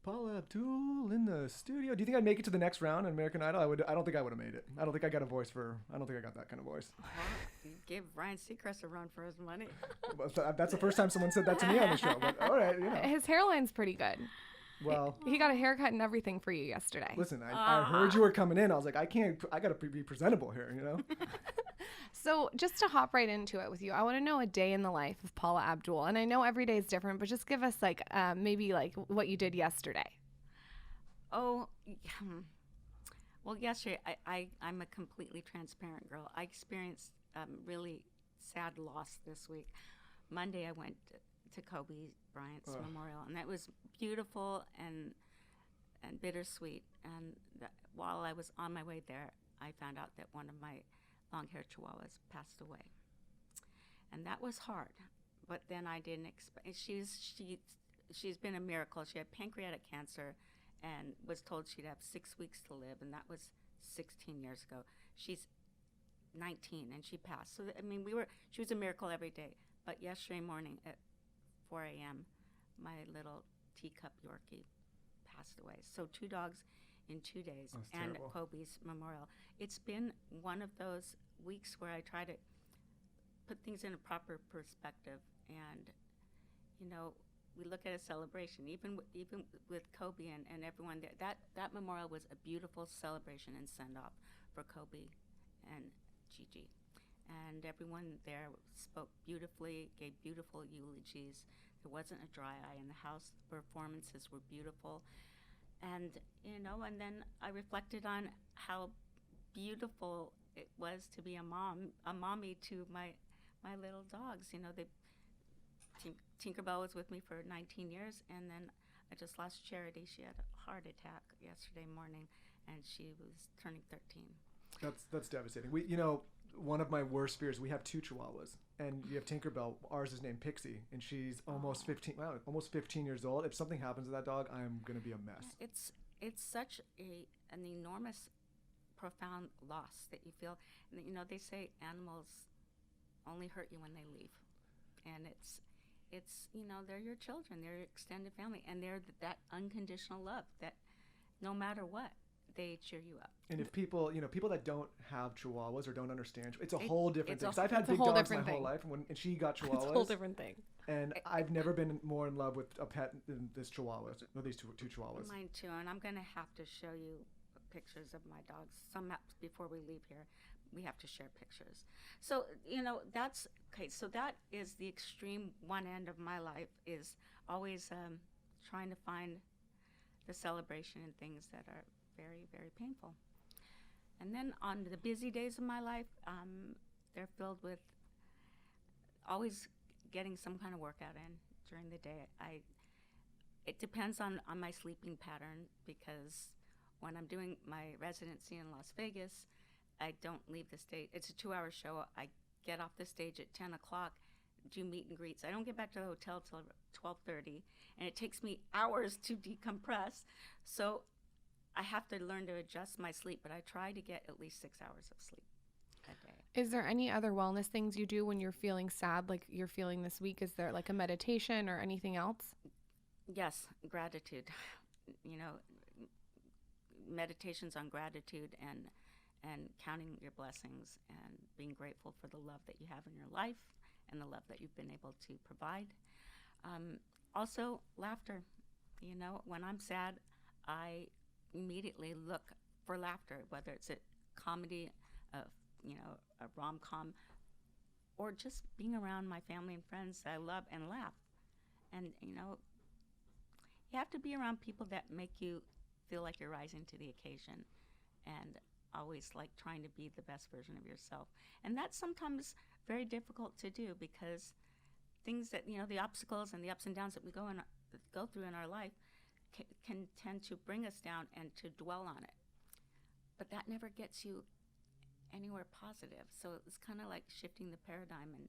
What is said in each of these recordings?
Paula Abdul in the studio. Do you think I'd make it to the next round in American Idol? I don't think I would have made it. I don't think I got that kind of voice. Well, you gave Ryan Seacrest a run for his money. That's the first time someone said that to me on the show. But all right, His hairline's pretty good. Well, he got a haircut and everything for you yesterday. Listen, I heard you were coming in. I was like, I got to be presentable here, So just to hop right into it with you, I want to know a day in the life of Paula Abdul. And I know every day is different, but just give us maybe what you did yesterday. Oh, well, yesterday, I'm a completely transparent girl. I experienced really sad loss this week. Monday, I went to Kobe Bryant's memorial, and that was beautiful and bittersweet. And while I was on my way there, I found out that one of my long-haired Chihuahuas passed away, and that was hard. But then I didn't expect. She's been a miracle. She had pancreatic cancer, and was told she'd have 6 weeks to live, and that was 16 years ago. She's 19, and she passed. So I mean, she was a miracle every day. But yesterday morning at 4 a.m., my little teacup Yorkie passed away. So 2 dogs in 2 days, and at Kobe's memorial. It's been one of those weeks where I try to put things in a proper perspective, and we look at a celebration, even with Kobe and everyone there. That memorial was a beautiful celebration and send-off for Kobe and Gigi. And everyone there spoke beautifully, gave beautiful eulogies. There wasn't a dry eye in the house. The performances were beautiful. And, and then I reflected on how beautiful it was to be a mommy to my little dogs. Tinkerbell was with me for 19 years, and then I just lost Charity. She had a heart attack yesterday morning, and she was turning 13. That's devastating. One of my worst fears, we have 2 Chihuahuas, and you have Tinkerbell. Ours is named Pixie, and she's almost 15. Wow, almost 15 years old. If something happens to that dog, I'm gonna be a mess. It's such an enormous, profound loss that you feel. And, they say animals only hurt you when they leave, and it's they're your children, they're your extended family, and they're that unconditional love that no matter what, they cheer you up. And if people that don't have Chihuahuas or don't understand, it's a whole different thing. Because I've had big dogs my whole life, and she got Chihuahuas. It's a whole different thing. And I've never been more in love with a pet than this Chihuahua, or these two Chihuahuas. Mine too, and I'm gonna have to show you pictures of my dogs. Before we leave here, we have to share pictures. So that's okay. So that is the extreme one end of my life, is always trying to find the celebration in things that are very, very painful. And then on the busy days of my life, they're filled with always getting some kind of workout in during the day. It depends on my sleeping pattern, because when I'm doing my residency in Las Vegas, I don't leave the stage. It's a 2-hour show. I get off the stage at 10 o'clock, do meet and greets. I don't get back to the hotel till 12:30, and it takes me hours to decompress. So I have to learn to adjust my sleep, but I try to get at least 6 hours of sleep a day. Is there any other wellness things you do when you're feeling sad, like you're feeling this week? Is there like a meditation or anything else? Yes, gratitude. Meditations on gratitude and counting your blessings and being grateful for the love that you have in your life and the love that you've been able to provide. Also, laughter. When I'm sad, I immediately look for laughter, whether it's a comedy, a rom-com, or just being around my family and friends that I love and laugh. And, you have to be around people that make you feel like you're rising to the occasion and always like trying to be the best version of yourself. And that's sometimes very difficult to do, because things that, the obstacles and the ups and downs that we go through in our life can tend to bring us down and to dwell on it. But that never gets you anywhere positive. So it's kind of like shifting the paradigm and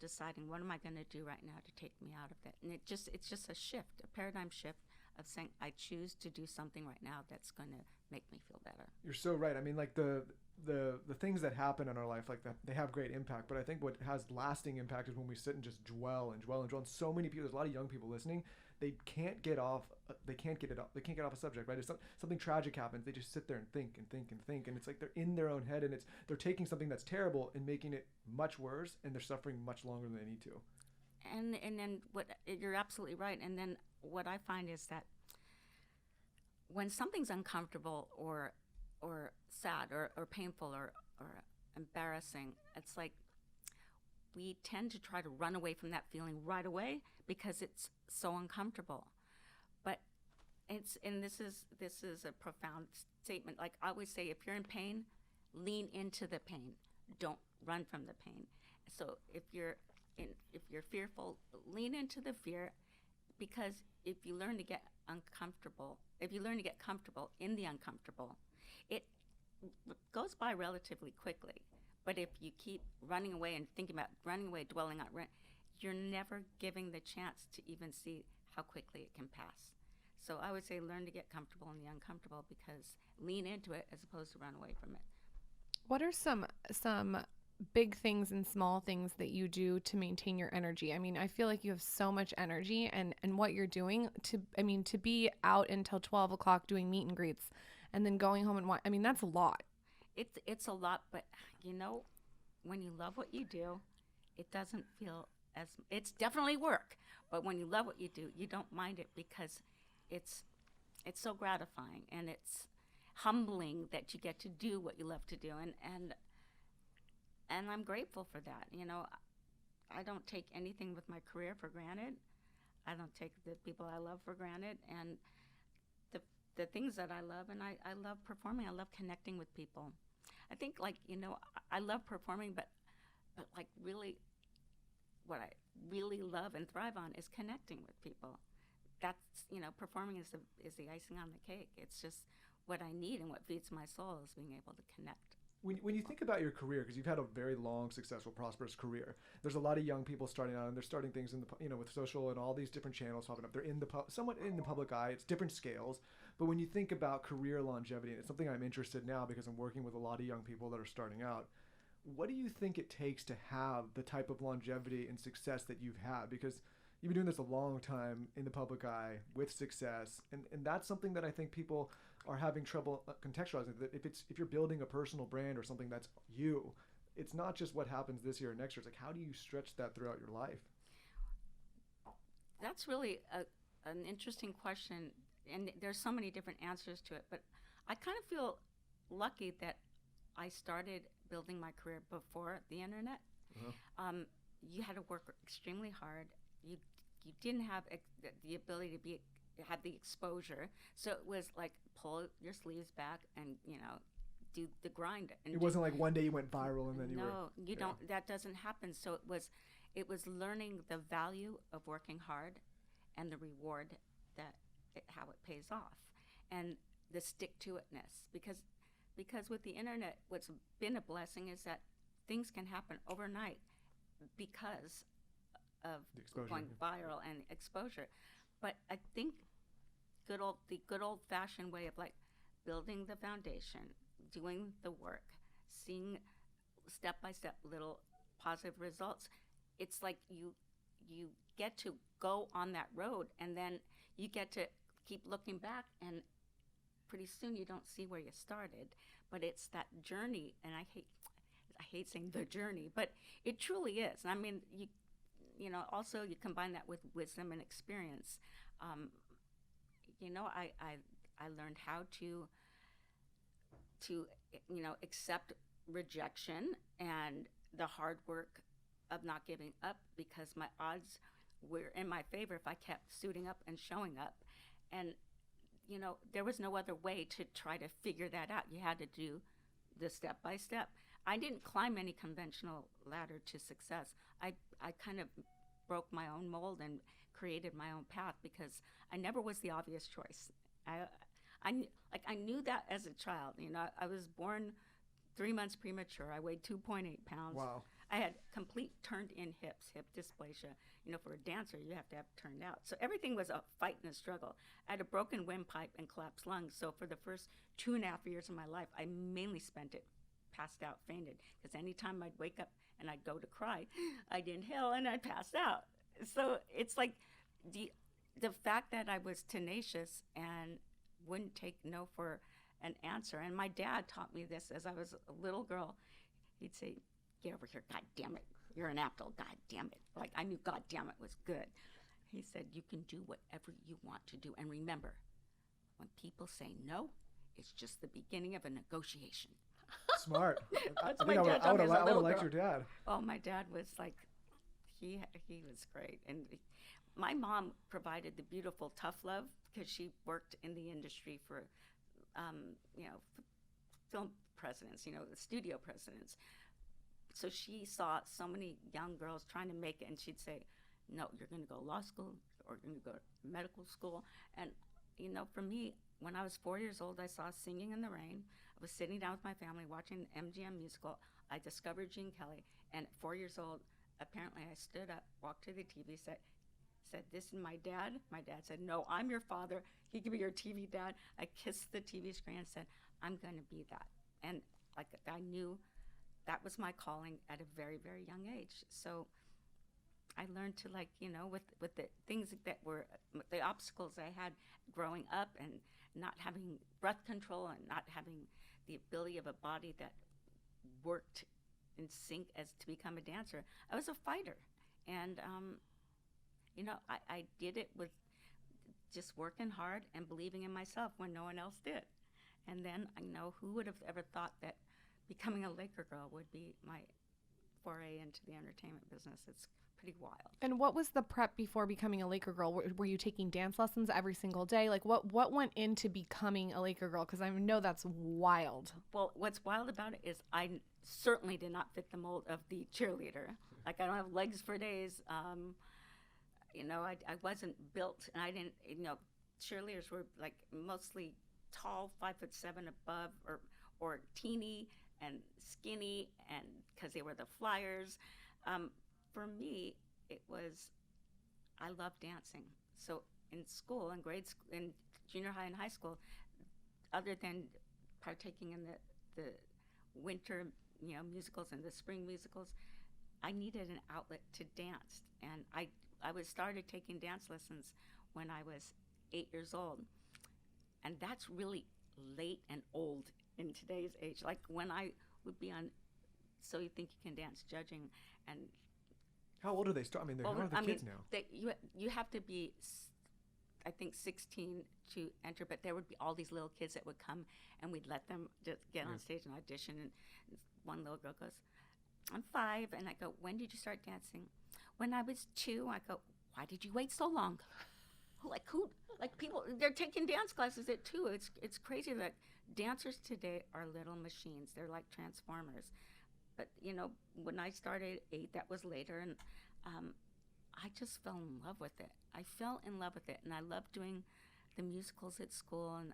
deciding, what am I going to do right now to take me out of that? And it's just a shift, a paradigm shift of saying, I choose to do something right now that's going to make me feel better. You're so right. I mean, like the the things that happen in our life like that, they have great impact. But I think what has lasting impact is when we sit and just dwell and dwell and dwell. And so many people, there's a lot of young people listening. They can't get off. They can't get it off. They can't get off a subject, right? If something tragic happens, they just sit there and think and think and think, and it's like they're in their own head, and they're taking something that's terrible and making it much worse, and they're suffering much longer than they need to. And then you're absolutely right. And then what I find is that when something's uncomfortable or sad or painful or embarrassing, it's like we tend to try to run away from that feeling right away because it's so uncomfortable. But this is a profound statement. Like I always say, if you're in pain, lean into the pain. Don't run from the pain. So if you're fearful, lean into the fear, because if you learn to get comfortable in the uncomfortable, it goes by relatively quickly. But if you keep running away and thinking about running away, dwelling on it, you're never giving the chance to even see how quickly it can pass. So I would say learn to get comfortable in the uncomfortable, because lean into it as opposed to run away from it. What are some big things and small things that you do to maintain your energy? I mean, I feel like you have so much energy, and what you're doing to be out until 12 o'clock doing meet and greets and then going home and watch. I mean, that's a lot. It's a lot, but when you love what you do, it doesn't feel it's definitely work, but when you love what you do, you don't mind it, because it's so gratifying, and it's humbling that you get to do what you love to do, and I'm grateful for that. I don't take anything with my career for granted. I don't take the people I love for granted, and the things that I love, and I love performing. I love connecting with people. I think I love performing, but like really what I really love and thrive on is connecting with people. That's, performing is the icing on the cake. It's just what I need, and what feeds my soul is being able to connect. When you think about your career, because you've had a very long, successful, prosperous career, there's a lot of young people starting out, and they're starting things in the with social and all these different channels popping up. They're somewhat in the public eye. It's different scales, but when you think about career longevity, and it's something I'm interested in now because I'm working with a lot of young people that are starting out. What do you think it takes to have the type of longevity and success that you've had? Because you've been doing this a long time in the public eye with success, and that's something that I think people are having trouble contextualizing. That if you're building a personal brand or something that's you, it's not just what happens this year or next year. It's like, how do you stretch that throughout your life? That's really an interesting question, and there's so many different answers to it. But I kind of feel lucky that I started building my career before the internet. Uh-huh. You had to work extremely hard. You didn't have the ability to have the exposure, so it was like pull your sleeves back and do the grind. And it wasn't like one day you went viral and then you don't. That doesn't happen. So it was learning the value of working hard, and the reward how it pays off, and the stick-to-itness. Because with the internet, what's been a blessing is that things can happen overnight because of going viral and exposure. But I think the good old-fashioned way of building the foundation, doing the work, seeing step-by-step little positive results, it's like you get to go on that road, and then you get to keep looking back, and pretty soon you don't see where you started. But it's that journey, and I hate saying the journey, but it truly is. I mean, also you combine that with wisdom and experience. I learned how to accept rejection and the hard work of not giving up, because my odds were in my favor if I kept suiting up and showing up. And there was no other way to try to figure that out. You had to do the step by step. I didn't climb any conventional ladder to success. I kind of broke my own mold and created my own path, because I never was the obvious choice. I knew that as a child. I was born 3 months premature. I weighed 2.8 pounds. Wow. I had complete turned-in hips, hip dysplasia. For a dancer, you have to have it turned out. So everything was a fight and a struggle. I had a broken windpipe and collapsed lungs. So for the first 2.5 years of my life, I mainly spent it passed out, fainted. Because anytime I'd wake up and I'd go to cry, I'd inhale and I'd pass out. So it's like the fact that I was tenacious and wouldn't take no for an answer. And my dad taught me this as I was a little girl. He'd say, "Get over here, God damn it. You're an Abdul, God damn it." Like, I knew God damn it was good. He said, "You can do whatever you want to do. And remember, when people say no, it's just the beginning of a negotiation." Smart. That's I my think dad I taught would me as a have little liked girl. your dad. Oh, my dad was like, he was great. And my mom provided the beautiful tough love because she worked in the industry for, film presidents, the studio presidents. So she saw so many young girls trying to make it, and she'd say, "No, you're going to go to law school or you're going to go to medical school." And, for me, when I was 4 years old, I saw Singing in the Rain. I was sitting down with my family watching the MGM musical. I discovered Gene Kelly, and at 4 years old, apparently I stood up, walked to the TV set, said, "This is my dad." My dad said, "No, I'm your father. He can be your TV dad." I kissed the TV screen and said, "I'm going to be that." And I knew that was my calling at a very, very young age. So I learned to with the things that were the obstacles I had growing up and not having breath control and not having the ability of a body that worked in sync as to become a dancer. I was a fighter. And, I did it with just working hard and believing in myself when no one else did. And then, who would have ever thought that becoming a Laker girl would be my foray into the entertainment business? It's pretty wild. And what was the prep before becoming a Laker girl? Were you taking dance lessons every single day? Like, what went into becoming a Laker girl? Because I know that's wild. Well, what's wild about it is I certainly did not fit the mold of the cheerleader. Like, I don't have legs for days. I wasn't built, and I didn't, cheerleaders were like mostly tall, 5'7" above, or teeny and skinny, and because they were the flyers. For me, it was, I loved dancing. So in school, in grade school, in junior high and high school, other than partaking in the winter, musicals and the spring musicals, I needed an outlet to dance. And I started taking dance lessons when I was 8 years old. And that's really late and old in today's age. Like when I would be on So You Think You Can Dance judging, and how old are they? How old are the kids now? You have to be, I think, 16 to enter, but there would be all these little kids that would come, and we'd let them just get on stage and audition. And one little girl goes, "I'm 5," and I go, "When did you start dancing?" "When I was 2." I go, "Why did you wait so long?" Like who? Like people, they're taking dance classes at 2. It's crazy that dancers today are little machines. They're like transformers. But when I started at 8, that was later, and I just fell in love with it. I fell in love with it, and I loved doing the musicals at school. And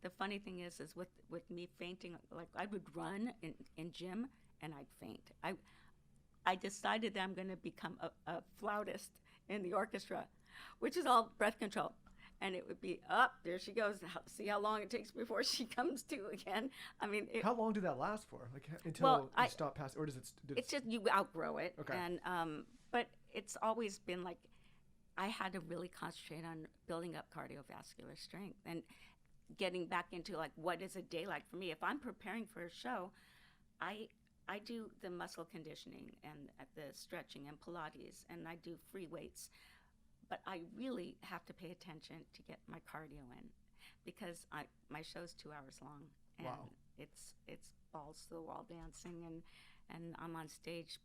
the funny thing is with me fainting, like I would run in gym, and I'd faint. I decided that I'm going to become a flautist in the orchestra, which is all breath control. And it would be, there she goes. See how long it takes before she comes to again. I mean, how long did that last for? Like until you stop passing, or does it? It's just you outgrow it. Okay. And but it's always been like I had to really concentrate on building up cardiovascular strength and getting back into like what is a day like for me. If I'm preparing for a show, I do the muscle conditioning and the stretching and Pilates, and I do free weights. But I really have to pay attention to get my cardio in because my show's 2 hours long. And wow. It's balls to the wall dancing, and I'm on stage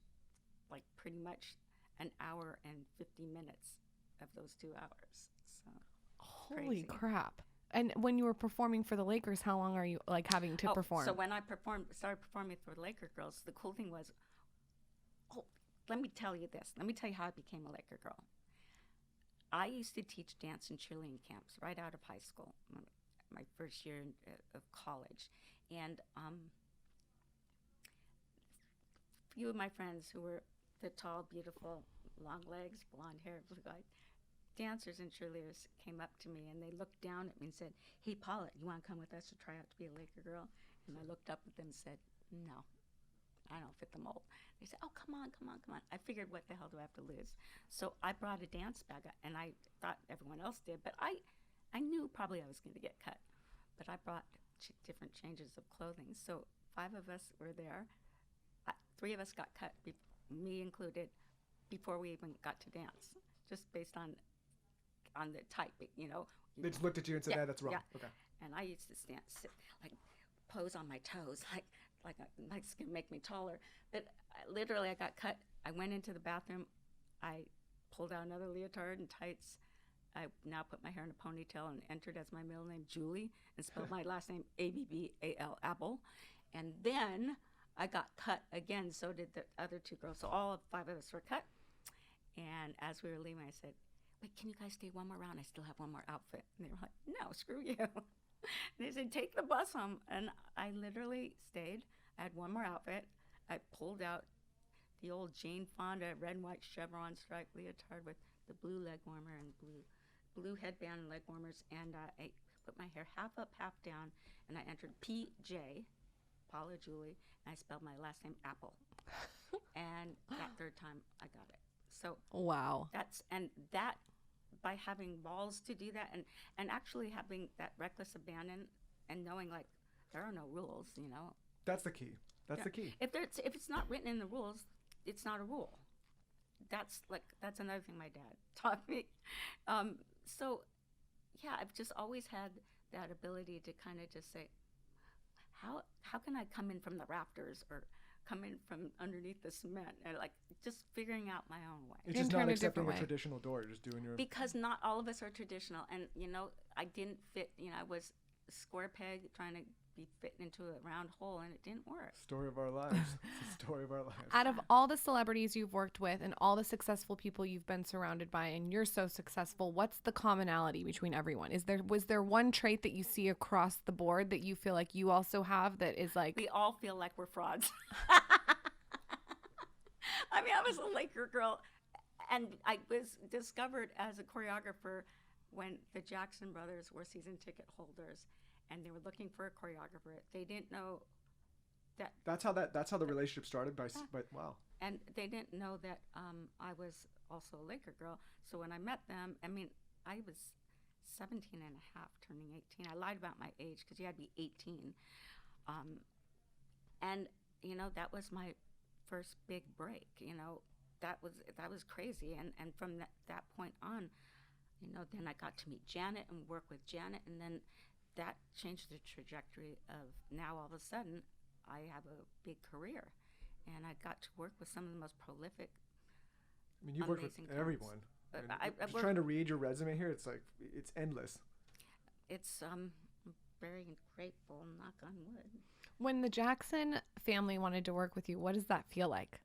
like pretty much an hour and 50 minutes of those 2 hours. So holy crazy. Crap. And when you were performing for the Lakers, how long are you like having to perform? So when I started performing for the Laker girls, the cool thing was, let me tell you this. Let me tell you how I became a Laker girl. I used to teach dance and cheerleading camps right out of high school, my first year of college. And a few of my friends who were the tall, beautiful, long legs, blonde hair, blue-eyed dancers and cheerleaders came up to me, and they looked down at me and said, "Hey, Paula, you want to come with us to try out to be a Laker girl?" And I looked up at them and said, no, I don't fit the mold. They said, oh, come on, come on, come on. I figured, what the hell do I have to lose? So I brought a dance bag, and I thought everyone else did, but I knew probably I was going to get cut. But I brought different changes of clothing. So 5 of us were there. 3 of us got cut, me included, before we even got to dance, just based on the type, you know. They just looked at you and said, that's wrong. Yeah. Okay. And I used to sit, like, pose on my toes, like it's going to make me taller. But literally, I got cut. I went into the bathroom. I pulled out another leotard and tights. I now put my hair in a ponytail and entered as my middle name, Julie, and spelled my last name Abbal, Apple. And then I got cut again. So did the other 2 girls. So all 5 of us were cut. And as we were leaving, I said, wait, can you guys stay one more round? I still have one more outfit. And they were like, no, screw you. And they said, take the bus home. And I literally stayed. I had one more outfit. I pulled out the old Jane Fonda red and white chevron striped leotard with the blue leg warmer and blue headband and leg warmers. And I put my hair half up, half down. And I entered PJ, Paula Julie. And I spelled my last name Apple. And that 3rd time, I got it. So wow. That by having balls to do that and actually having that reckless abandon and knowing, like, there are no rules, you know. That's the key. That's the key. If it's not written in the rules, it's not a rule. That's another thing my dad taught me. So yeah, I've just always had that ability to kind of just say, how can I come in from the rafters or come in from underneath the cement, and like just figuring out my own way. It's just not accepting a traditional door. You're just doing your. Because not all of us are traditional, and you know, I didn't fit. You know, I was a square peg trying to be fit into a round hole, and it didn't work. Story of our lives. It's the story of our lives. Out of all the celebrities you've worked with and all the successful people you've been surrounded by, and you're so successful, what's the commonality between everyone? Was there one trait that you see across the board that you feel like you also have that is like... We all feel like we're frauds. I mean, I was a Laker girl, and I was discovered as a choreographer when the Jackson brothers were season ticket holders, and they were looking for a choreographer. They didn't know that. That's how the relationship started. Wow. And they didn't know that I was also a Laker girl. So when I met them, I mean, I was 17 and a half, turning 18. I lied about my age because you had to be 18. And you know, that was my first big break. You know, that was crazy. And from that point on, you know, then I got to meet Janet and work with Janet, and then that changed the trajectory of now all of a sudden I have a big career, and I got to work with some of the most prolific. I mean, you've worked with everyone. I'm just trying to read your resume here. It's like, it's endless. It's I'm very grateful, knock on wood. When the Jackson family wanted to work with you, what does that feel like?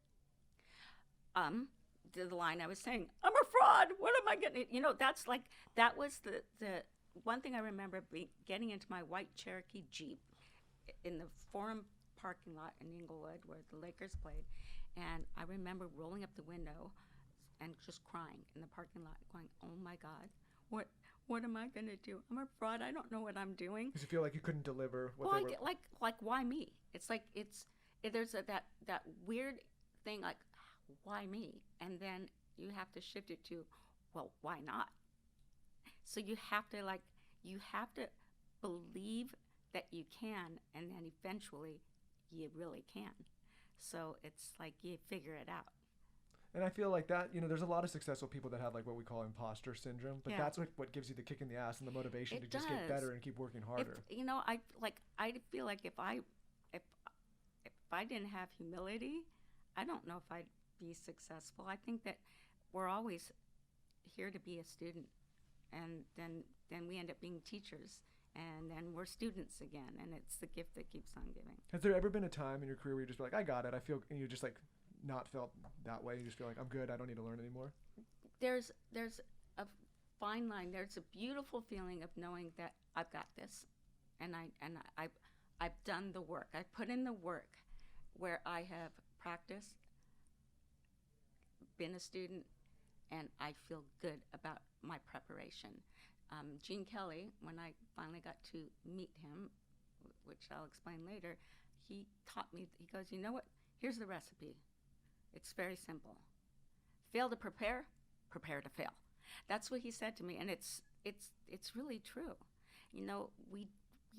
The line I was saying, I'm a fraud. What am I getting? You know, that was the one thing I remember getting into my white Cherokee Jeep in the Forum parking lot in Inglewood where the Lakers played. And I remember rolling up the window and just crying in the parking lot, going, oh my God, what am I going to do? I'm a fraud. I don't know what I'm doing. Because you feel like you couldn't deliver what they were. Like, why me? It's like, there's that weird thing, like, why me? And then you have to shift it to, well, why not? So you have to believe that you can, and then eventually you really can. So it's like you figure it out. And I feel like that, you know, there's a lot of successful people that have like what we call imposter syndrome, but that's what gives you the kick in the ass and the motivation to just get better and keep working harder. You know, I feel like if I didn't have humility, I don't know if I'd be successful. I think that we're always here to be a student, and then we end up being teachers, and then we're students again, and it's the gift that keeps on giving. Has there ever been a time in your career where you're just like, I got it, I feel, and you just like not felt that way? You just feel like, I'm good, I don't need to learn anymore? There's a fine line. There's a beautiful feeling of knowing that I've got this, and I've done the work. I've put in the work where I have practiced, been a student, and I feel good about my preparation. Gene Kelly, when I finally got to meet him, which I'll explain later, he taught me, he goes, you know what? Here's the recipe. It's very simple. Fail to prepare, prepare to fail. That's what he said to me, and it's really true. You know, we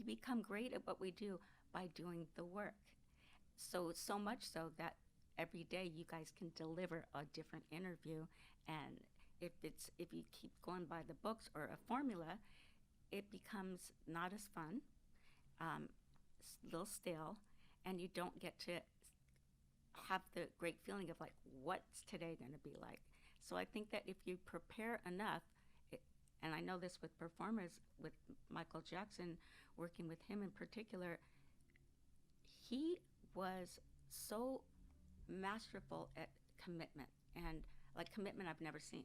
become great at what we do by doing the work. So much so that every day you guys can deliver a different interview, and if you keep going by the books or a formula, it becomes not as fun, a little stale, and you don't get to have the great feeling of like, what's today going to be like? So I think that if you prepare enough, and I know this with performers, with Michael Jackson, working with him in particular, he was so masterful at commitment, and like commitment I've never seen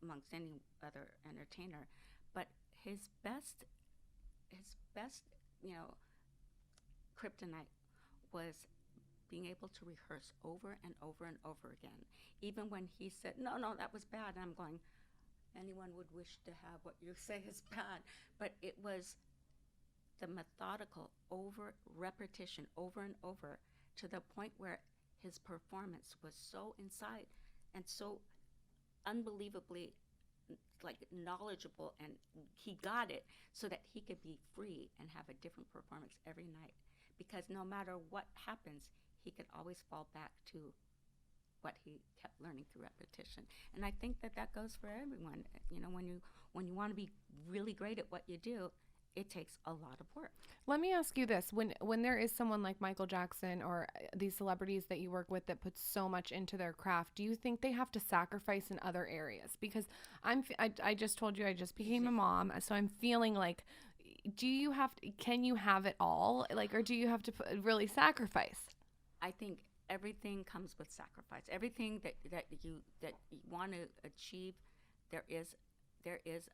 amongst any other entertainer. But his best, kryptonite was being able to rehearse over and over and over again. Even when he said, no, that was bad, and I'm going, anyone would wish to have what you say is bad. But it was the methodical repetition over and over, to the point where his performance was so inside and so unbelievably like knowledgeable, and he got it so that he could be free and have a different performance every night, because no matter what happens, he could always fall back to what he kept learning through repetition. And I think that goes for everyone. You know, when you want to be really great at what you do, it takes a lot of work. Let me ask you this. When there is someone like Michael Jackson or these celebrities that you work with that put so much into their craft, do you think they have to sacrifice in other areas? Because I just told you I just became a mom, so I'm feeling like, can you have it all? Like, or do you have to really sacrifice? I think everything comes with sacrifice. Everything that you want to achieve, there is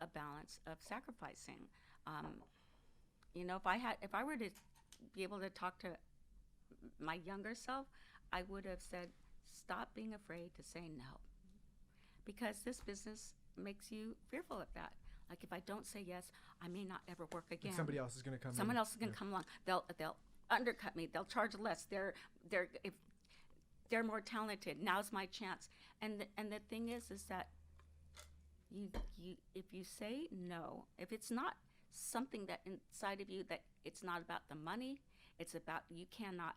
a balance of sacrificing. You know, if I were to be able to talk to my younger self, I would have said, stop being afraid to say no, because this business makes you fearful of that. Like, if I don't say yes, I may not ever work again. And somebody else is going to come. Someone else is going to come along. They'll undercut me. They'll charge less. If they're more talented, now's my chance. And the thing is that you if you say no, if it's not something that inside of you, that it's not about the money, it's about you cannot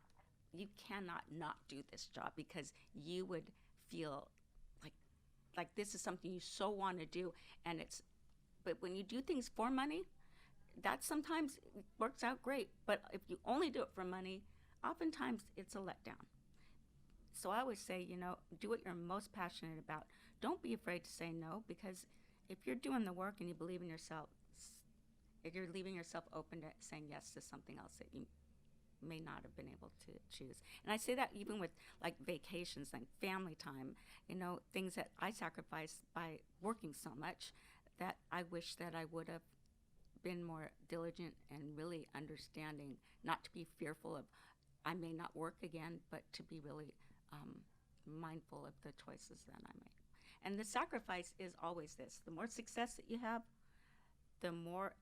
not do this job, because you would feel like this is something you so want to do, but when you do things for money, that sometimes works out great. But if you only do it for money, oftentimes it's a letdown. So I always say, you know, do what you're most passionate about. Don't be afraid to say no, because if you're doing the work and you believe in yourself, if you're leaving yourself open to saying yes to something else that you may not have been able to choose. And I say that even with like vacations, like family time, you know, things that I sacrificed by working so much, that I wish that I would have been more diligent and really understanding, not to be fearful of I may not work again, but to be really mindful of the choices that I make. And the sacrifice is always this: the more success that you have, the more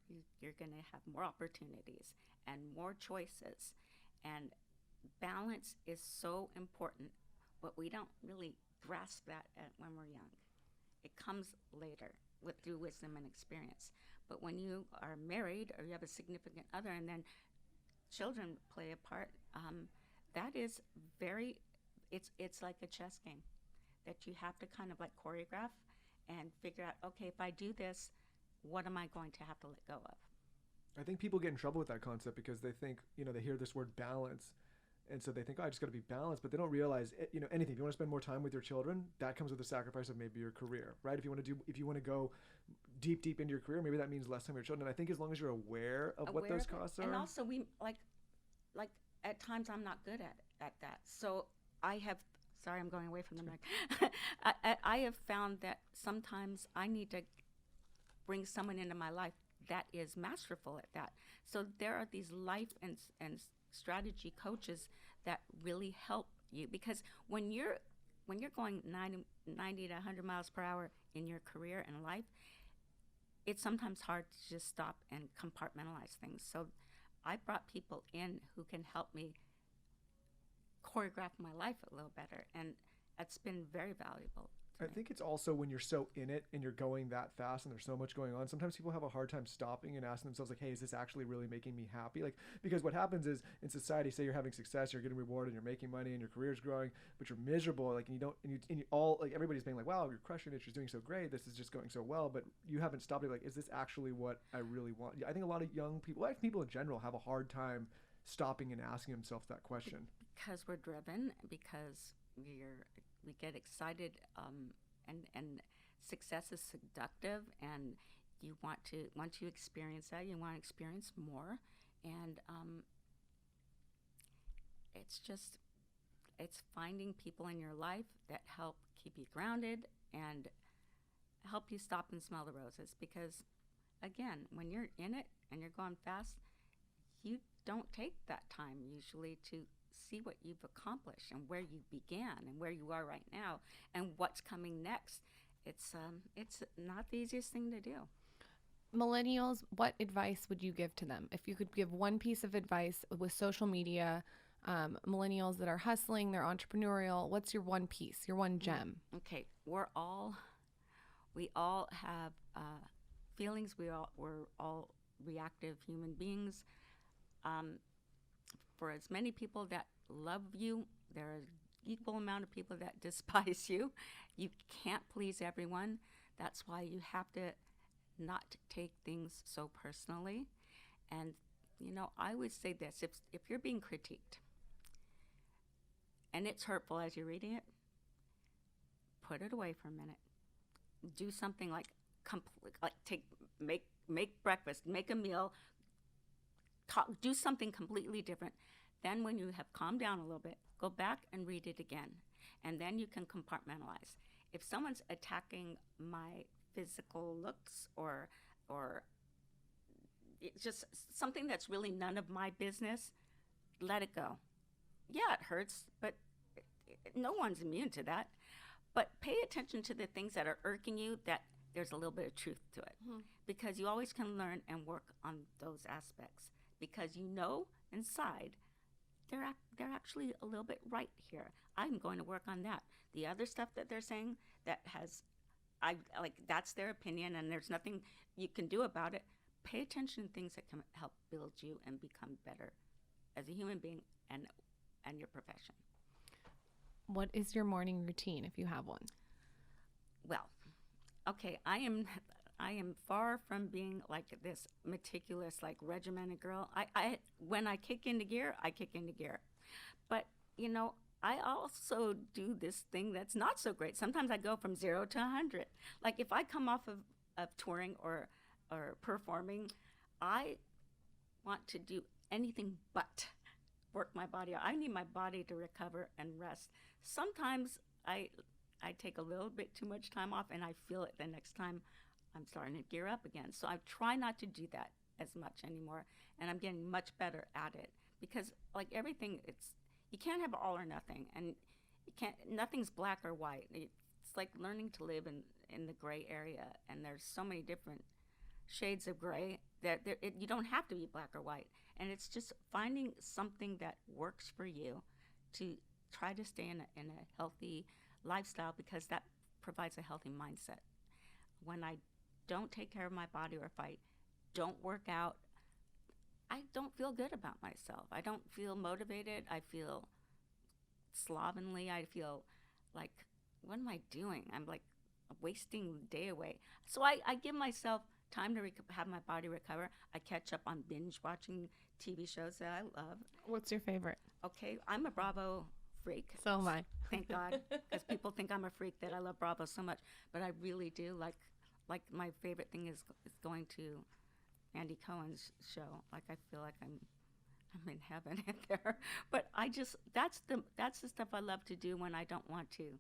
you're going to have more opportunities and more choices. And balance is so important, but we don't really grasp that when we're young. It comes later through wisdom and experience. But when you are married or you have a significant other, and then children play a part, that is it's like a chess game that you have to kind of like choreograph and figure out, okay, if I do this, what am I going to have to let go of? I think people get in trouble with that concept because they think, you know, they hear this word balance, and so they think, oh, I just got to be balanced, but they don't realize, you know, anything. If you want to spend more time with your children, that comes with the sacrifice of maybe your career, right? If you want to go deep into your career, maybe that means less time with your children. And I think as long as you're aware of what those costs are. And also, we like at times I'm not good at that. So I have. Sorry, I'm going away from the mic. I have found that sometimes I need to bring someone into my life that is masterful at that. So there are these life and strategy coaches that really help you, because when you're going 90 to 100 miles per hour in your career and life, it's sometimes hard to just stop and compartmentalize things. So I brought people in who can help me choreograph my life a little better, and it's been very valuable. I think it's also when you're so in it and you're going that fast and there's so much going on, sometimes people have a hard time stopping and asking themselves like, hey, is this actually really making me happy? Like, because what happens is in society, say you're having success, you're getting rewarded, you're making money and your career's growing, but you're miserable. Like, and you don't, and you all, like, everybody's being like, wow, you're crushing it, you're doing so great, this is just going so well, but you haven't stopped it. Like, is this actually what I really want? I think a lot of young people, like people in general, have a hard time stopping and asking themselves that question. Because we're driven, because we get excited, and success is seductive, and you want to, once you experience that, you want to experience more, and it's finding people in your life that help keep you grounded and help you stop and smell the roses, because again, when you're in it and you're going fast, you don't take that time usually to see what you've accomplished and where you began and where you are right now and what's coming next. It's not the easiest thing to do. Millennials, what advice would you give to them? If you could give one piece of advice with social media, millennials that are hustling, they're entrepreneurial, what's your one piece, your one gem? Okay, we all have feelings. We're all reactive human beings. For as many people that love you, there are equal amount of people that despise you. You can't please everyone. That's why you have to not take things so personally. And, you know, I would say this, if you're being critiqued and it's hurtful as you're reading it, put it away for a minute. Do something like make breakfast, make a meal, do something completely different. Then when you have calmed down a little bit, go back and read it again. And then you can compartmentalize. If someone's attacking my physical looks or it's just something that's really none of my business, let it go. Yeah, it hurts, but no one's immune to that. But pay attention to the things that are irking you, that there's a little bit of truth to it. Because you always can learn and work on those aspects. Because you know inside, they're actually a little bit right here. I'm going to work on that. The other stuff that they're saying that that's their opinion and there's nothing you can do about it. Pay attention to things that can help build you and become better as a human being and your profession. What is your morning routine if you have one? Well, okay, I am far from being like this meticulous, like regimented girl. I when I kick into gear, I kick into gear. But, you know, I also do this thing that's not so great. Sometimes I go from 0 to 100. Like if I come off of touring or performing, I want to do anything but work my body out. I need my body to recover and rest. Sometimes I take a little bit too much time off and I feel it the next time I'm starting to gear up again. So I try not to do that as much anymore, and I'm getting much better at it, because like everything, you can't have all or nothing, and nothing's black or white. It's like learning to live in the gray area, and there's so many different shades of gray that you don't have to be black or white, and it's just finding something that works for you to try to stay in a healthy lifestyle, because that provides a healthy mindset. When I don't take care of my body, or if I don't work out, I don't feel good about myself. I don't feel motivated. I feel slovenly. I feel like, what am I doing? I'm like wasting the day away. So I give myself time to have my body recover. I catch up on binge watching TV shows that I love. What's your favorite? Okay, I'm a Bravo freak. So am I. Thank God, because people think I'm a freak that I love Bravo so much, but I really do. Like my favorite thing is going to Andy Cohen's show. Like I feel like I'm in heaven there. But that's the stuff I love to do when I don't want to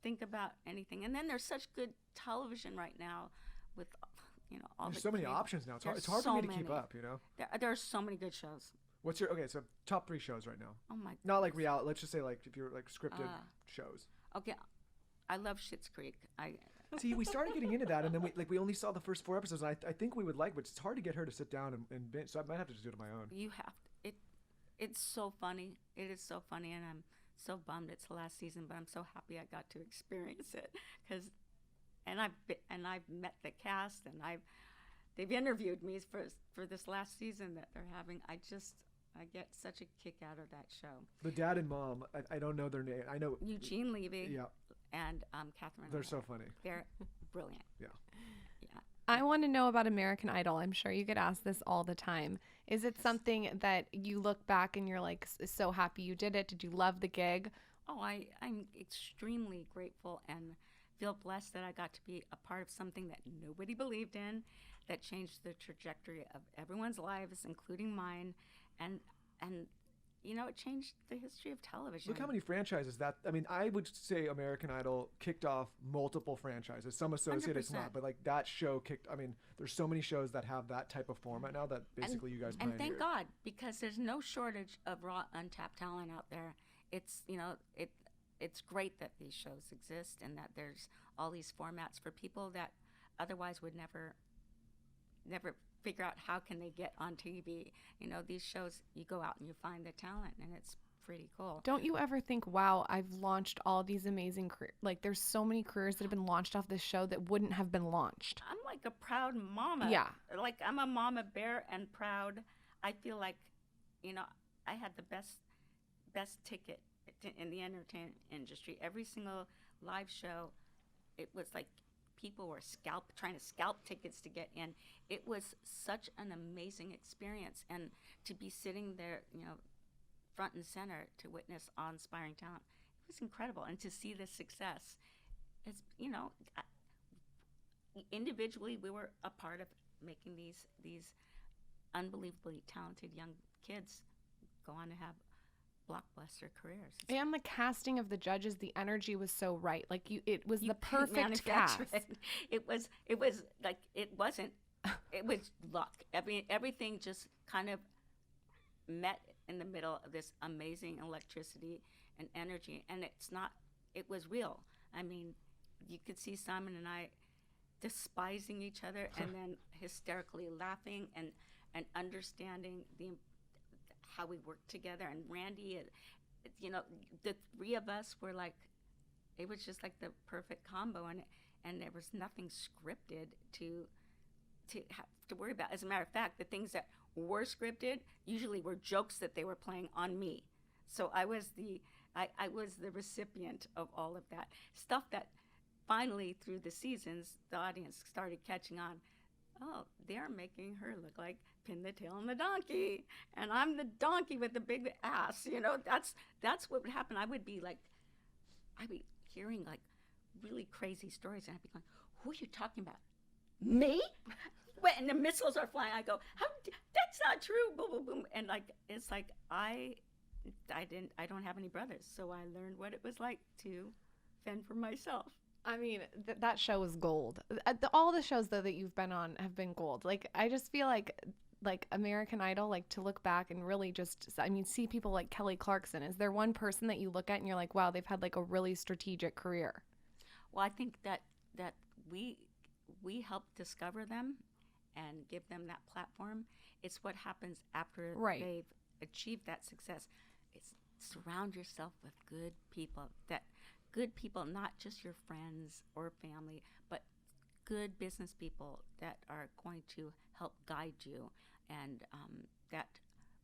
think about anything. And then there's such good television right now with, you know, all there's so many options now. It's hard for me to keep up, you know. There are so many good shows. What's your so top 3 shows right now? Oh my. Not like reality. Let's just say like if you're like scripted shows. Okay, I love Schitt's Creek. See, we started getting into that, and then we only saw the first 4 episodes. And I think we would like, but it's hard to get her to sit down and binge. So I might have to just do it on my own. You have to. It's so funny. It is so funny, and I'm so bummed it's the last season, but I'm so happy I got to experience it I've met the cast, and they've interviewed me for this last season that they're having. I get such a kick out of that show. The dad and mom, I don't know their name. I know Eugene Levy. Yeah. And Catherine. They're so funny. They're brilliant. Yeah. Yeah. I want to know about American Idol. I'm sure you get asked this all the time. Is it something that you look back and you're like so happy you did it? Did you love the gig? Oh, I'm extremely grateful and feel blessed that I got to be a part of something that nobody believed in, that changed the trajectory of everyone's lives, including mine, and it changed the history of television. Look how many franchises that. I mean, I would say American Idol kicked off multiple franchises. Some associate it's not, but like that show kicked. I mean, there's so many shows that have that type of format now that basically you guys pioneered. And thank God, because there's no shortage of raw, untapped talent out there. It's it's great that these shows exist and that there's all these formats for people that otherwise would never figure out how can they get on TV. These shows, you go out and you find the talent, and it's pretty cool. Don't you ever think, wow, I've launched all these amazing careers? Like, there's so many careers that have been launched off this show that wouldn't have been launched. I'm like a proud mama. Yeah. Like, I'm a mama bear and proud. I feel like, I had the best ticket in the entertainment industry. Every single live show, it was like people were trying to scalp tickets to get in. It was such an amazing experience, and to be sitting there, front and center to witness awe-inspiring talent, it was incredible. And to see the success, it's individually we were a part of making these unbelievably talented young kids go on to have blockbuster careers. And the casting of the judges, the energy was so right. Like it was the perfect cast. It was like it wasn't. It was luck. Everything just kind of met in the middle of this amazing electricity and energy, and it was real. I mean, you could see Simon and I despising each other and then hysterically laughing and understanding how we worked together. And Randy, the three of us were like, it was just like the perfect combo, and there was nothing scripted to have to worry about. As a matter of fact, the things that were scripted usually were jokes that they were playing on me. So I was the recipient of all of that stuff that finally through the seasons the audience started catching on. Oh, they're making her look like Pin the Tail on the donkey, and I'm the donkey with the big ass. That's what would happen. I'd be hearing like really crazy stories, and I'd be going, "Who are you talking about? Me?" And the missiles are flying. I go, that's not true. Boom, boom, boom. And like, it's like I don't have any brothers, so I learned what it was like to fend for myself. I mean, that show was gold. All the shows though that you've been on have been gold. Like, I just feel like American Idol, like to look back and really see people like Kelly Clarkson. Is there one person that you look at and you're like, wow, they've had like a really strategic career? Well, I think that we helped discover them and give them that platform. It's what happens after they've achieved that success. It's surround yourself with good people, not just your friends or family, but good business people that are going to help guide you and that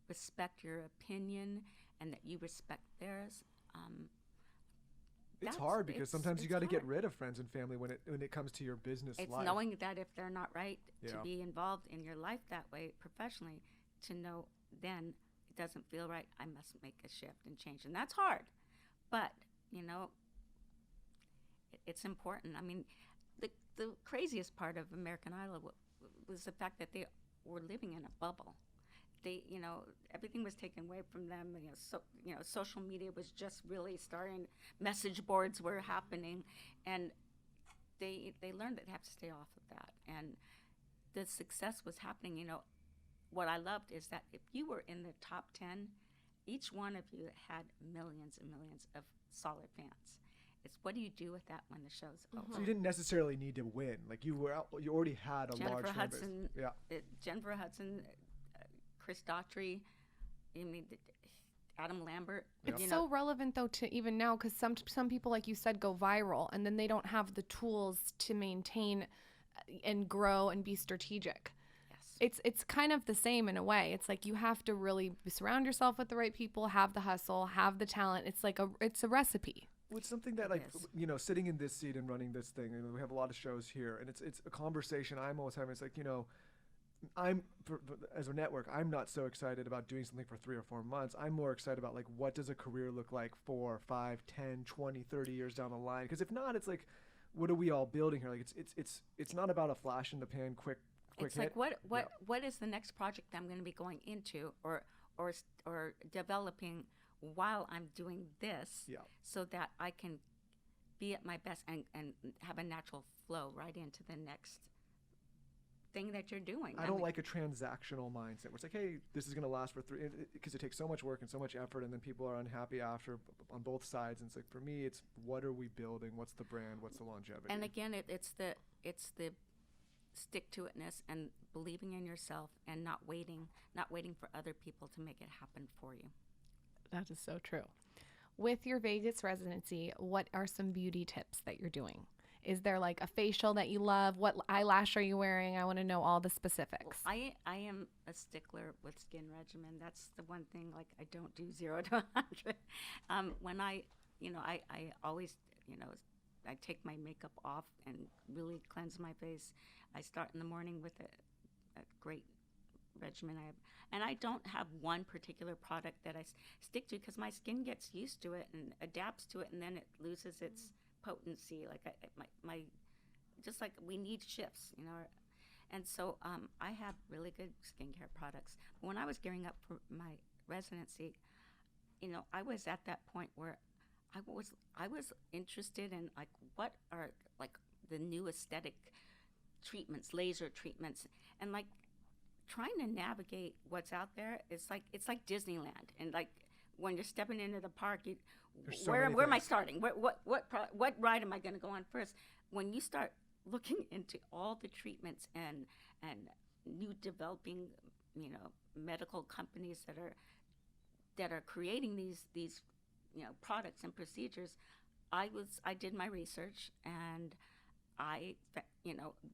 respect your opinion and that you respect theirs. It's hard because sometimes you got to get rid of friends and family when it comes to your business life. It's knowing that if they're not right to be involved in your life that way professionally, to know then it doesn't feel right, I must make a shift and change. And that's hard. But, it's important. I mean, the craziest part of American Idol was the fact that they were living in a bubble. They, everything was taken away from them. Social media was just really starting. Message boards were happening, and they learned that they have to stay off of that. And the success was happening. What I loved is that if you were in the top 10, each one of you had millions and millions of solid fans. It's what do you do with that when the show's over? So you didn't necessarily need to win. Like you already had a large fan base. Jennifer Hudson, Chris Daughtry, Adam Lambert. It's so relevant though to even now, because some people, like you said, go viral and then they don't have the tools to maintain and grow and be strategic. It's kind of the same in a way. It's like you have to really surround yourself with the right people, have the hustle, have the talent. It's like it's a recipe. Well, it's something that, like, you know, sitting in this seat and running this thing, and we have a lot of shows here, and it's a conversation I'm always having. It's like, you know, as a network, I'm not so excited about doing something for 3 or 4 months. I'm more excited about, like, what does a career look like 4, 5, 10, 20, 30 years down the line? Because if not, it's like, what are we all building here? Like, it's not about a flash in the pan, quick it's hit. Like what is the next project I'm going to be going into or developing while I'm doing this, so that I can be at my best and have a natural flow right into the next thing that you're doing. I don't like a transactional mindset where it's like, hey, this is going to last for 3, because it takes so much work and so much effort, and then people are unhappy after on both sides. And it's like, for me, it's what are we building? What's the brand? What's the longevity? And again, it's the stick-to-itness and believing in yourself and not waiting for other people to make it happen for you. That is so true. With your Vegas residency, what are some beauty tips that you're doing? Is there like a facial that you love? What eyelash are you wearing? I want to know all the specifics. Well, I am a stickler with skin regimen. That's the one thing, like, I don't do 0 to 100. When I always, I take my makeup off and really cleanse my face. I start in the morning with a great regimen I have. And I don't have one particular product that I stick to, because my skin gets used to it and adapts to it, and then it loses its potency. Like my just like we need shifts, And so I have really good skincare products. But when I was gearing up for my residency, I was at that point where I was interested in, like, what are, like, the new aesthetic treatments, laser treatments, and, like, trying to navigate what's out there. It's like Disneyland, and, like, when you're stepping into the park, where am I starting? What ride am I going to go on first? When you start looking into all the treatments and new developing, medical companies that are creating these products and procedures, I did my research, and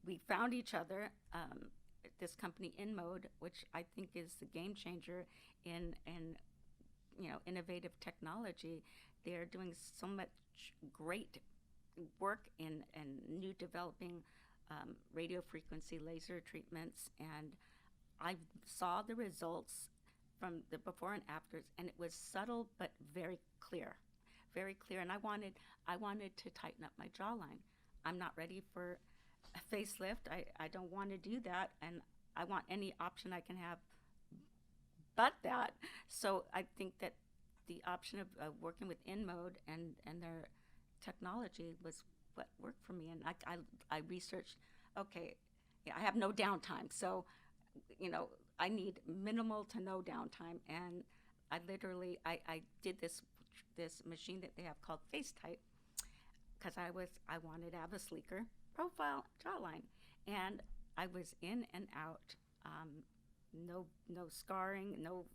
we found each other. This company InMode, which I think is the game changer in innovative technology. They're doing so much great work in new developing radio frequency laser treatments, and I saw the results from the before and afters, and it was subtle but very clear. And I wanted to tighten up my jawline. I'm not ready for a facelift. I don't want to do that, and I want any option I can have but that. So I think that the option of working with InMode and their technology was what worked for me. And I researched, okay, I have no downtime, so I need minimal to no downtime. And I literally I did this machine that they have called FaceTight, because I wanted to have a sleeker profile jawline, and I was in and out, no scarring, no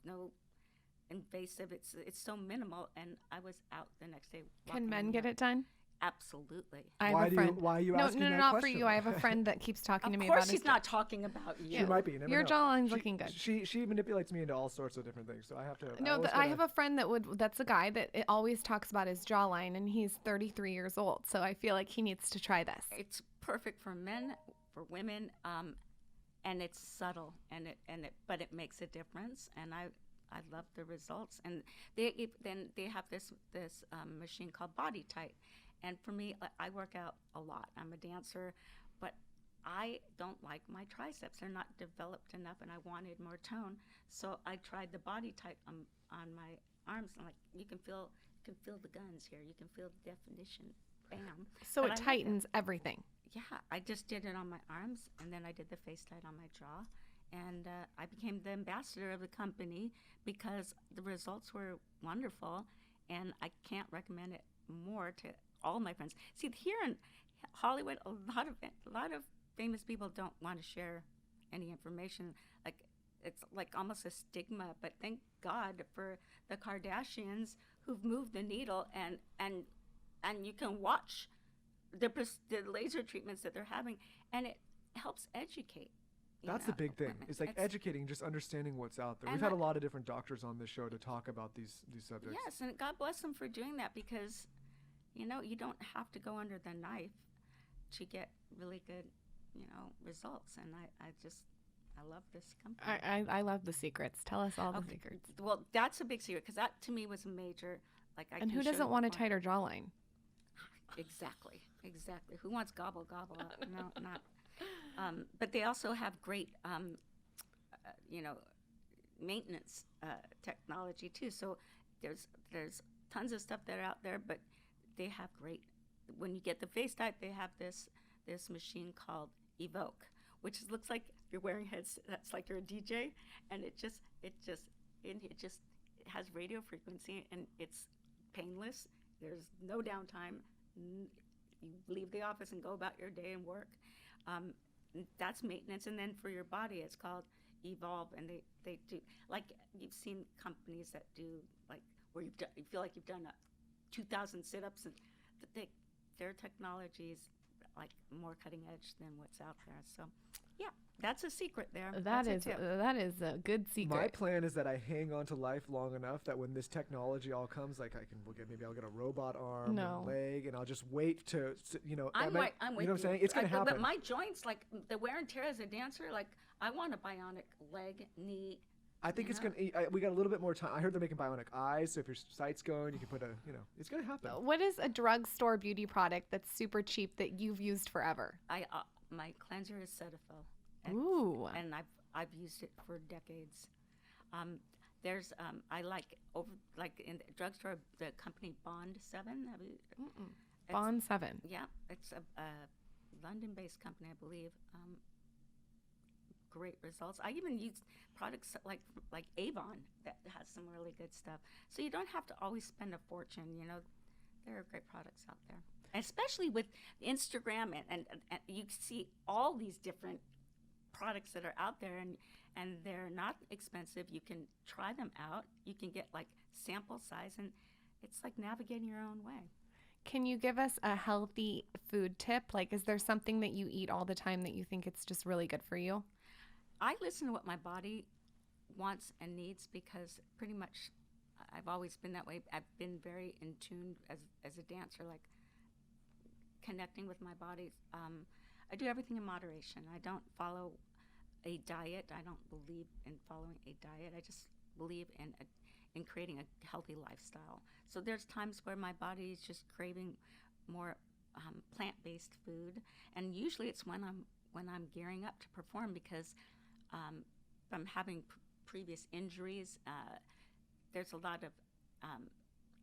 invasive. It's so minimal, and I was out the next day. Can men get it done? Absolutely. I have a friend. Why are you asking that not question? for you. I have a friend that keeps talking to me about it. Of course she's not talking about you. She might be. Your jawline's looking good. She manipulates me into all sorts of different things, so I have to. I have a friend that's a guy that always talks about his jawline, and he's 33 years old, so I feel like he needs to try this. It's perfect for men, for women, and it's subtle, but it makes a difference, and I love the results. And they have this machine called Body Tight. And for me, I work out a lot. I'm a dancer, but I don't like my triceps. They're not developed enough, and I wanted more tone. So I tried the Body Tight on my arms, and you can feel the guns here. You can feel the definition. Bam. So but it tightens everything. Yeah, I just did it on my arms, and then I did the FaceTight on my jaw, and I became the ambassador of the company because the results were wonderful, and I can't recommend it more to all my friends. See, here in Hollywood, a lot of famous people don't want to share any information. Like, it's like almost a stigma. But thank God for the Kardashians who've moved the needle, and you can watch the laser treatments that they're having, and it helps educate. That's the big thing. It's like educating, just understanding what's out there. We've had a lot of different doctors on this show to talk about these subjects. Yes, and God bless them for doing that, because, you don't have to go under the knife to get really good, results. And I love this company. I love the secrets. Tell us all the secrets. Well, that's a big secret, because that to me was major. And who doesn't want a tighter jawline? Exactly. Who wants gobble gobble? No, not. But they also have great, maintenance technology too. So there's tons of stuff that are out there, but they have great. When you get the face type, they have this machine called Evoke, which looks like you're wearing heads. That's like you're a DJ, and it has radio frequency, and it's painless. There's no downtime. You leave the office and go about your day and work. That's maintenance. And then for your body, it's called Evolve, and they do, like, you've seen companies that do, like, where you feel like you've done 2,000 sit-ups, and their technology is like more cutting edge than what's out there. So yeah, that's a secret there. That is a good secret. My plan is that I hang on to life long enough that when this technology all comes, like maybe I'll get a robot arm and leg, and I'll just wait to, I'm with you know what I'm saying? It's going to happen. But my joints, like the wear and tear as a dancer, like I want a bionic leg, knee. I think it's going to, we got a little bit more time. I heard they're making bionic eyes, so if your sight's going, you can put it's going to happen. What is a drugstore beauty product that's super cheap that you've used forever? My cleanser is Cetaphil. Ooh. And I've used it for decades. There's I like in the drugstore, the company Bond 7. Bond 7. Yeah, it's a London-based company, I believe. Great results. I even use products like Avon that has some really good stuff. So you don't have to always spend a fortune. There are great products out there, and especially with Instagram and you see all these different products that are out there, and they're not expensive. You can try them out. You can get like sample size, and it's like navigating your own way. Can you give us a healthy food tip? Like, is there something that you eat all the time that you think it's just really good for you? I listen to what my body wants and needs, because pretty much I've always been that way. I've been very in tune as a dancer, like connecting with my body. I do everything in moderation. I don't follow a diet. I don't believe in following a diet. I just believe in creating a healthy lifestyle. So there's times where my body is just craving more plant-based food, and usually it's when I'm gearing up to perform, because I'm having previous injuries. There's a lot of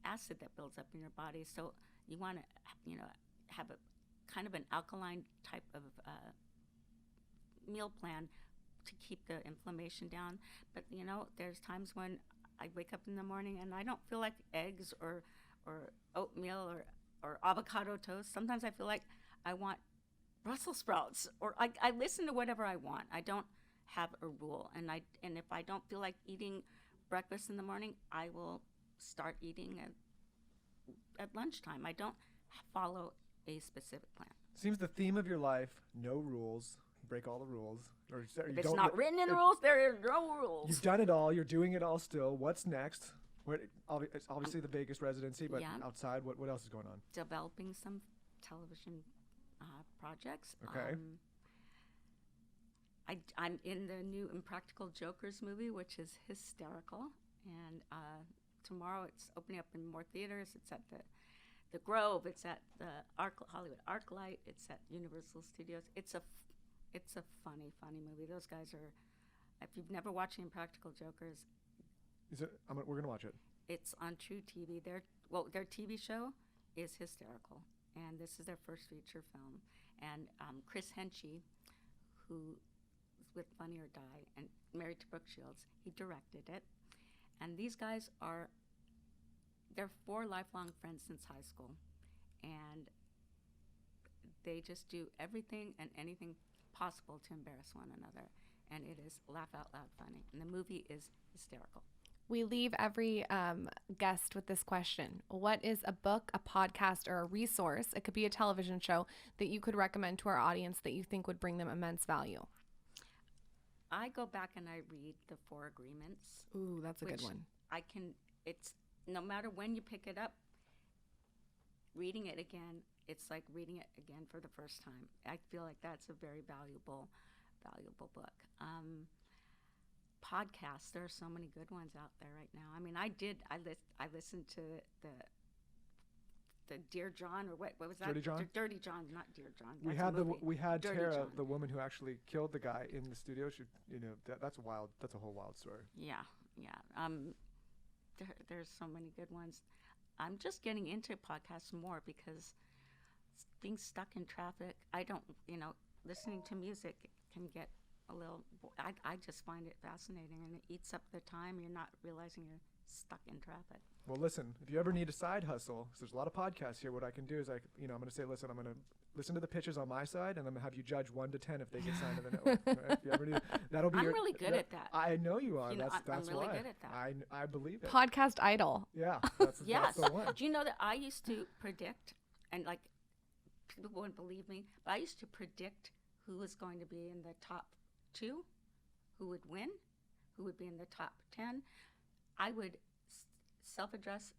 acid that builds up in your body, so you want to have a kind of an alkaline type of meal plan to keep the inflammation down. But there's times when I wake up in the morning and I don't feel like eggs or oatmeal or avocado toast. Sometimes I feel like I want Brussels sprouts, or I listen to whatever I want. I don't have a rule, and if I don't feel like eating breakfast in the morning, I will start eating at lunchtime. I don't follow a specific plan. Seems the theme of your life: no rules. Break all the rules. Or if it's not written in the rules, there are no rules. You've done it all. You're doing it all still. What's next? It's obviously the Vegas residency, but outside, what else is going on? Developing some television projects. Okay. I'm in the new Impractical Jokers movie, which is hysterical. And tomorrow it's opening up in more theaters. It's at the Grove. It's at the Hollywood ArcLight. It's at Universal Studios. It's a funny movie. Those guys are. If you've never watched Impractical Jokers, we're gonna watch it. It's on True TV. Their TV show is hysterical, and this is their first feature film. And Chris Henchy, who is with Funny or Die and married to Brooke Shields, he directed it. And these guys they're 4 lifelong friends since high school, and they just do everything and anything possible to embarrass one another. And it is laugh out loud funny. And the movie is hysterical. We leave every guest with this question. What is a book, a podcast, or a resource, it could be a television show, that you could recommend to our audience that you think would bring them immense value? I go back and I read the 4 Agreements. Ooh, that's a good one. It's no matter when you pick it up, reading it again, it's like reading it again for the first time. I feel like that's a very valuable book. Podcasts, there are so many good ones out there right now. I mean, I listened to the Dear John, or what was that? Dirty John? Dirty John, not Dear John. We had Dirty Tara, John. the woman who actually killed the guy in the studio. She, that's wild. That's a whole wild story. Yeah. There's so many good ones. I'm just getting into podcasts more because being stuck in traffic, I don't, listening to music can get a little, I just find it fascinating, and it eats up the time. You're not realizing you're stuck in traffic. Well, listen, if you ever need a side hustle, 'cause there's a lot of podcasts here, what I can do is I'm going to say, listen, I'm going to listen to the pitches on my side, and I'm going to have you judge 1 to 10 if they get signed to the network. Right? If you ever need, that'll be I'm really good at that. I know you are. That's I'm really why. good at that. I believe it. Podcast Idol. Yeah. That's Yes. the one. Do you know that I used to predict, and like people wouldn't believe me, but I used to predict who was going to be in the top 2, who would win, who would be in the top 10. I would self-address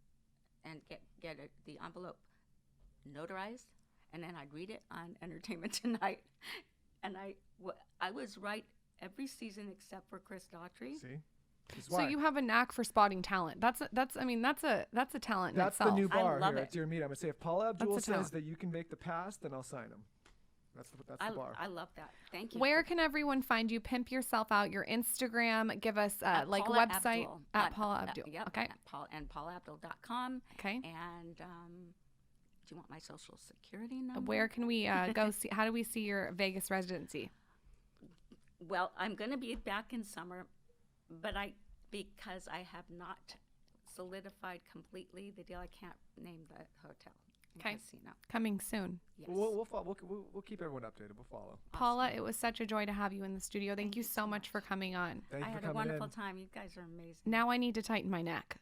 and get the envelope notarized, and then I'd read it on Entertainment Tonight, and I was right every season except for Chris Daughtry. See? So you have a knack for spotting talent. That's a talent in That's itself. the new bar I love here it. at Dear Meet. I'm going to say if Paula Abdul That's a says talent. that you can make the pass, then I'll sign him. That's the bar. I love that. Thank you. Where can everyone find you? Pimp yourself out. Your Instagram. Give us like Paula website Abdul. at Paula Abdul. Yep. Okay. And PaulaAbdul.com. Okay. And do you want my social security number? Where can we go see? How do we see your Vegas residency? Well, I'm going to be back in summer, but because I have not solidified completely the deal, I can't name the hotel. Okay. Casino. Coming soon. Yes. We'll keep everyone updated. We'll follow. Paula, it was such a joy to have you in the studio. Thank you so much for coming on. Thank I you for had a coming wonderful in. time. You guys are amazing. Now I need to tighten my neck.